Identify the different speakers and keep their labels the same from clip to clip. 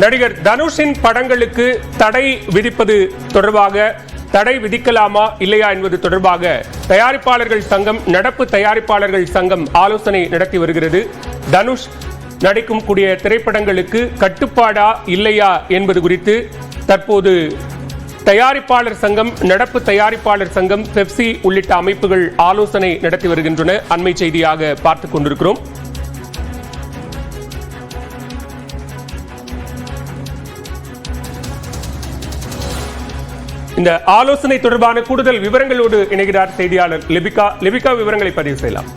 Speaker 1: நடிகர் தனுஷின் படங்களுக்கு தடை விதிப்பது தொடர்பாக தடை விதிக்கலாமா இல்லையா என்பது தொடர்பாக தயாரிப்பாளர்கள் சங்கம், நடப்பு தயாரிப்பாளர்கள் சங்கம் ஆலோசனை நடத்தி வருகிறது. தனுஷ் நடிக்கும் கூடிய திரைப்படங்களுக்கு கட்டுப்பாடா இல்லையா என்பது குறித்து தற்போது தயாரிப்பாளர் சங்கம், நடப்பு தயாரிப்பாளர் சங்கம், பெப்சி உள்ளிட்ட அமைப்புகள் ஆலோசனை நடத்தி வருகின்றன. அண்மை செய்தியாக பார்த்துக் கொண்டிருக்கிறோம். இந்த ஆலோசனை தொடர்பான கூடுதல் விவரங்களோடு இணைகிறார் செய்தியாளர் லிபிகா. லிபிகா, விவரங்களை பதிவு செய்யலாம்.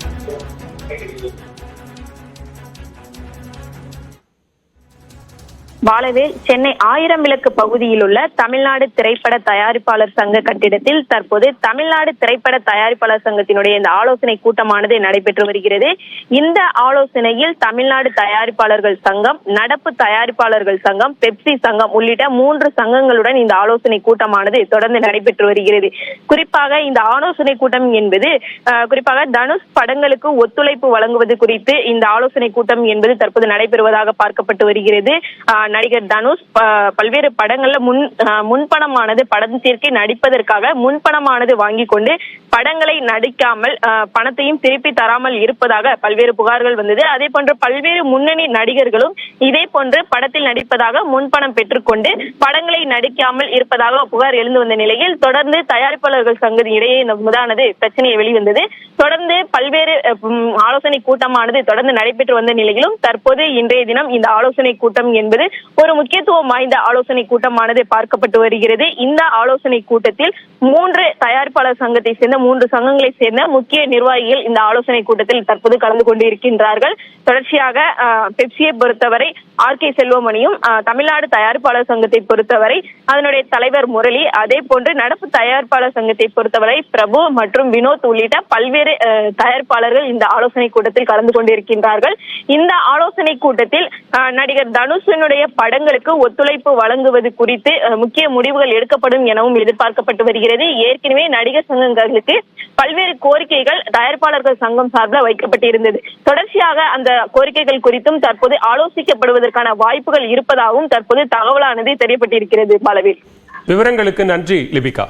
Speaker 2: பாலவேல், சென்னை 1000 விளக்கு பகுதியில் உள்ள தமிழ்நாடு திரைப்பட தயாரிப்பாளர் சங்க கட்டிடத்தில் தற்போது தமிழ்நாடு திரைப்பட தயாரிப்பாளர் சங்கத்தினுடைய இந்த ஆலோசனை கூட்டமானது நடைபெற்று வருகிறது. இந்த ஆலோசனையில் தமிழ்நாடு தயாரிப்பாளர்கள் சங்கம், நடப்பு தயாரிப்பாளர்கள் சங்கம், பெப்சி சங்கம் உள்ளிட்ட 3 சங்கங்களுடன் இந்த ஆலோசனை கூட்டமானது தொடர்ந்து நடைபெற்று வருகிறது. குறிப்பாக இந்த ஆலோசனை கூட்டம் என்பது குறிப்பாக தனுஷ் படங்களுக்கு ஒத்துழைப்பு வழங்குவது குறித்து இந்த ஆலோசனை கூட்டம் என்பது தற்போது நடைபெறுவதாக பார்க்கப்பட்டு வருகிறது. நடிகர் தனுஷ் பல்வேறு படங்கள்ல முன்பணமானது படத்திற்கு நடிப்பதற்காக முன்பணமானது வாங்கி கொண்டு படங்களை நடிக்காமல் பணத்தையும் திருப்பி தராமல் இருப்பதாக பல்வேறு புகார்கள் வந்தது. அதே போன்று பல்வேறு முன்னணி நடிகர்களும் இதே போன்று படத்தில் நடிப்பதாக முன்பணம் பெற்றுக்கொண்டு படங்களை நடிக்காமல் இருப்பதாக புகார் எழுந்து வந்த நிலையில் தொடர்ந்து தயாரிப்பாளர்கள் சங்கத்தின் இடையே இந்த முதானது பிரச்சனையை வெளிவந்தது. தொடர்ந்து பல்வேறு ஆலோசனை கூட்டமானது தொடர்ந்து நடைபெற்று வந்த நிலையிலும் தற்போது இன்றைய தினம் இந்த ஆலோசனை கூட்டம் என்பது ஒரு முக்கியத்துவம் வாய்ந்த ஆலோசனை கூட்டமானது பார்க்கப்பட்டு வருகிறது. இந்த ஆலோசனை கூட்டத்தில் 3 தயாரிப்பாளர் சங்கத்தை சேர்ந்த 3 சங்கங்களை சேர்ந்த முக்கிய நிர்வாகிகள் இந்த ஆலோசனை கூட்டத்தில் தற்போது கலந்து கொண்டு இருக்கின்றார்கள். தொடர்ச்சியாக பெப்சியை பொறுத்தவரை RK செல்வமணியும், தமிழ்நாடு தயாரிப்பாளர் சங்கத்தை பொறுத்தவரை அதனுடைய தலைவர் முரளி, அதே போன்று நடப்பு தயாரிப்பாளர் சங்கத்தை பொறுத்தவரை பிரபு மற்றும் வினோத் உள்ளிட்ட பல்வேறு தயாரிப்பாளர்கள் இந்த ஆலோசனை கூட்டத்தில் கலந்து கொண்டிருக்கின்றார்கள். இந்த ஆலோசனை கூட்டத்தில் நடிகர் தனுஷனுடைய படங்களுக்கு ஒத்துழைப்பு வழங்குவது குறித்து முக்கிய முடிவுகள் எடுக்கப்படும் எனவும் எதிர்பார்க்கப்பட்டு வருகிறது. ஏற்கனவே நடிகர் சங்கங்களுக்கு பல்வேறு கோரிக்கைகள் தயாரிப்பாளர்கள் சங்கம் சார்பில் வைக்கப்பட்டிருந்தது. தொடர்ச்சியாக அந்த கோரிக்கைகள் குறித்தும் தற்போது ஆலோசிக்கப்படுவதற்கான வாய்ப்புகள் இருப்பதாகவும் தற்போது தகவலானது தெரியப்பட்டிருக்கிறது. பாலவேல்,
Speaker 1: விவரங்களுக்கு நன்றி லிபிகா.